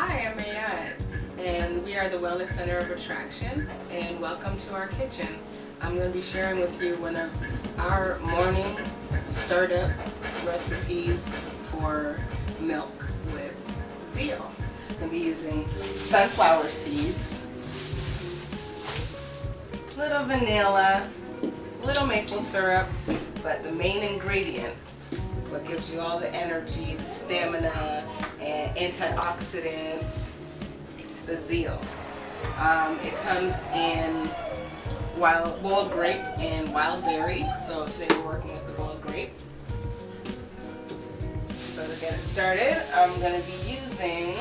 Hi, I'm Mayad, and we are the Wellness Center of Attraction, and welcome to our kitchen. I'm going to be sharing with you one of our morning startup recipes for milk with ZEAL. I'm going to be using sunflower seeds, little vanilla, little maple syrup, but the main ingredient, what gives you all the energy, the stamina, and antioxidants, the ZEAL. It comes in boiled grape and wild berry, so today we're working with the boiled grape. So to get it started, I'm going to be using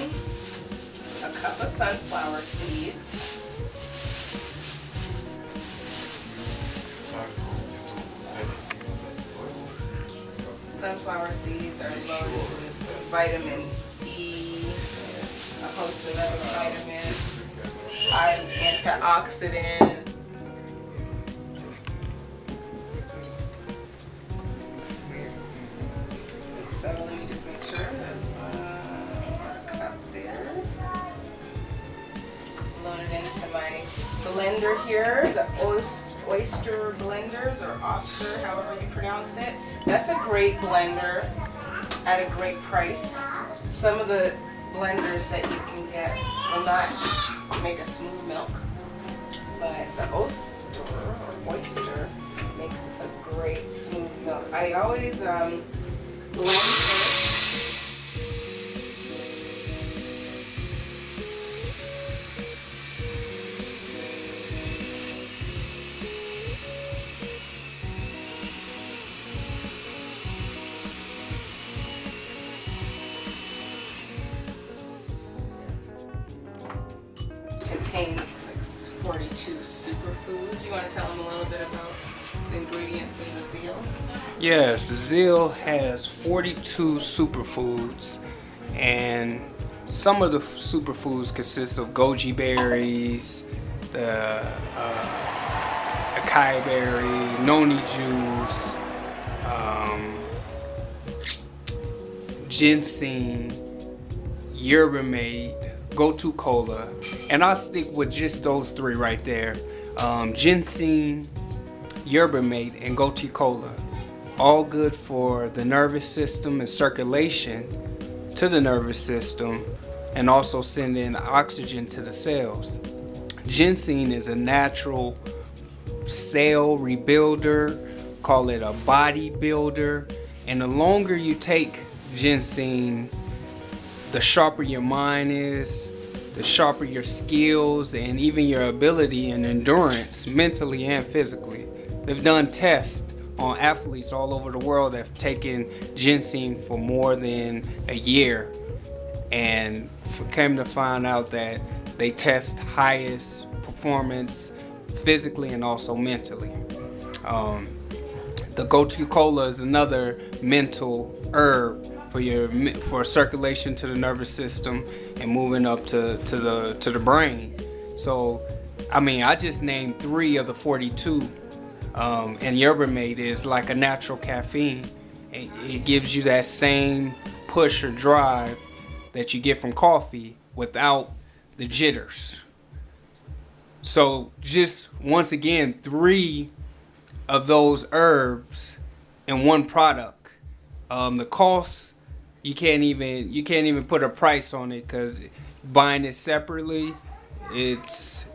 a cup of sunflower seeds. Sunflower seeds are loaded with vitamin E, a host of other vitamins, antioxidant. So let me just make sure that's our cup there. Loaded into my blender here, the oyster blenders, or Oscar, however you pronounce it. That's a great blender at a great price. Some of the blenders that you can get will not make a smooth milk, but the oyster makes a great smooth milk. I always blend it. Contains like 42 superfoods. You want to tell them a little bit about the ingredients in the ZEAL? Yes, ZEAL has 42 superfoods, and some of the superfoods consist of goji berries, the acai berry, noni juice, ginseng, yerba mate, gotu kola, and I'll stick with just those three right there. Ginseng, yerba mate, and gotu kola, all good for the nervous system and circulation to the nervous system, and also sending oxygen to the cells. Ginseng is a natural cell rebuilder, call it a body builder, and the longer you take ginseng, the sharper your mind is, the sharper your skills, and even your ability and endurance, mentally and physically. They've done tests on athletes all over the world that have taken ginseng for more than a year, and came to find out that they test highest performance physically and also mentally. The gotu kola is another mental herb for circulation to the nervous system and moving up to the brain. So, I mean, I just named 3 of the 42, and yerba mate is like a natural caffeine. It gives you that same push or drive that you get from coffee without the jitters. So, just once again, 3 of those herbs in one product. The cost, you can't even put a price on it, because buying it separately, it's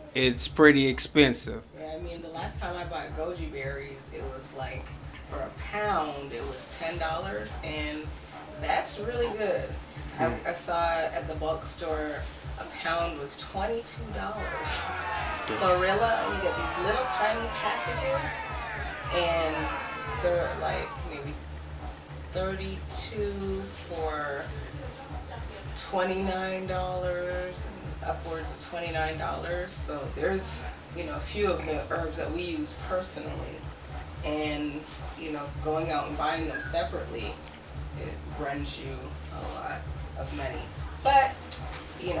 pretty expensive. Yeah, I mean, the last time I bought goji berries, it was like, for a pound, it was $10, and that's really good. I saw it at the bulk store, a pound was $22. Chlorella, you get these little tiny packages, and they're like maybe 32 for $29 and upwards of $29. So there's, a few of the herbs that we use personally, and going out and buying them separately, it runs you a lot of money. But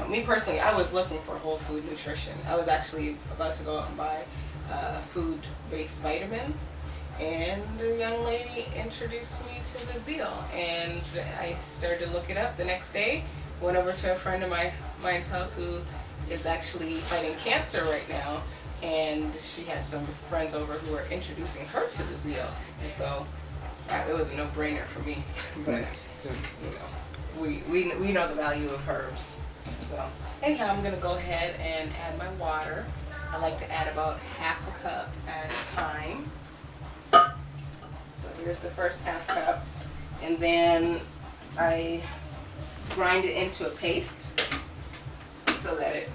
me personally, I was looking for whole food nutrition. I was actually about to go out and buy a food-based vitamin, and a young lady introduced me to the ZEAL, and I started to look it up. The next day, went over to a friend of my mine's house who is actually fighting cancer right now, and she had some friends over who were introducing her to the ZEAL, and so it was a no-brainer for me. But we know the value of herbs. So anyhow, I'm gonna go ahead and add my water. I like to add about half a cup at a time. So here's the first half cup, and then I grind it into a paste so that it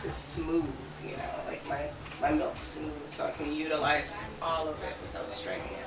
is smooth, you know, like my milk's smooth, so I can utilize all of it without straining it.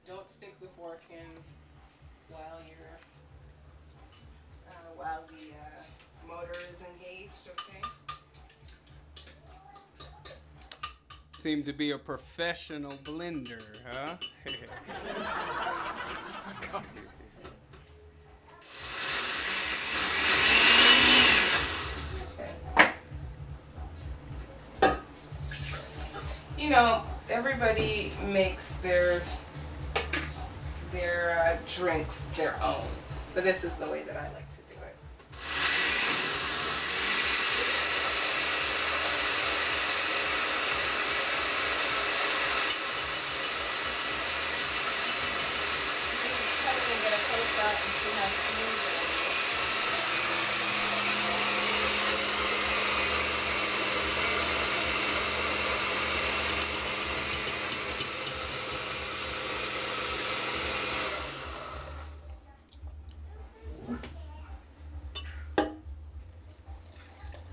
Don't stick the fork in while the motor is engaged, okay? Seem to be a professional blender, huh? You know, everybody makes their drinks their own, but this is the way that I like to do it. Cut it and get a close shot and see how smooth it is.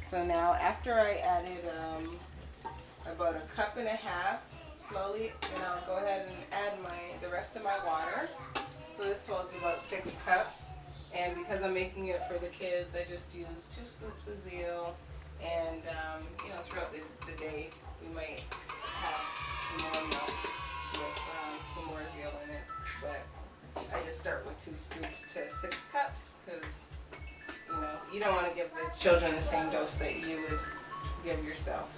So now, after I added about a cup and a half, slowly, then I'll go ahead and add the rest of my water. So this holds about 6 cups, and because I'm making it for the kids, I just use 2 scoops of ZEAL, and you know, throughout the day, we might have some more milk with some more ZEAL in it, but I just start with 2 scoops to 6 cups, because you know, you don't want to give the children the same dose that you would give yourself.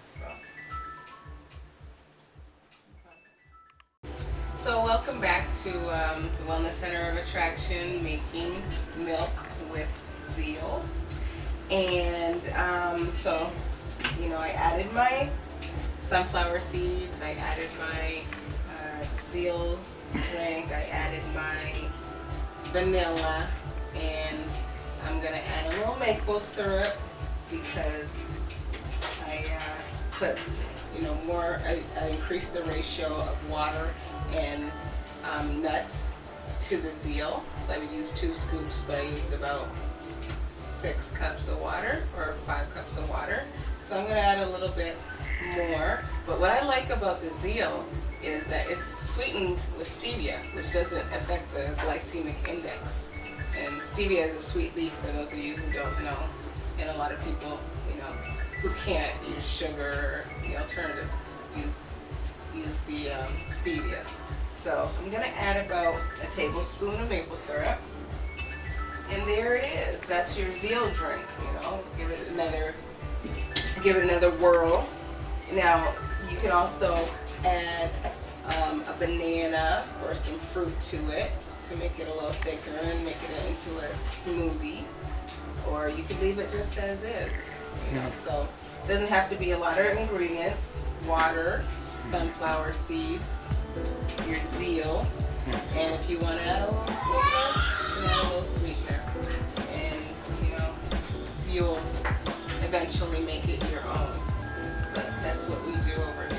So welcome back to the Wellness Center of Attraction, making milk with ZEAL. And so, you know, I added my sunflower seeds, I added my ZEAL drink, I added my vanilla, and I'm gonna add a little maple syrup because I put, you know, more. I increased the ratio of water and nuts to the ZEAL. So I would use 2 scoops, but I used about 6 cups of water or 5 cups of water. So I'm gonna add a little bit more. But what I like about the ZEAL is that it's sweetened with stevia, which doesn't affect the glycemic index. And stevia is a sweet leaf, for those of you who don't know, and a lot of people, you know, who can't use sugar, the alternatives, use the stevia. So I'm gonna add about a tablespoon of maple syrup, and there it is. That's your ZEAL drink. You know, give it another whirl. Now you can also add a banana or some fruit to it, to make it a little thicker and make it into a smoothie, or you can leave it just as is, you know. So it doesn't have to be a lot of ingredients: water, sunflower seeds, your ZEAL, and if you want to add a little sweetener, you can add a little sweetener, and you know, you'll eventually make it your own. But that's what we do over here.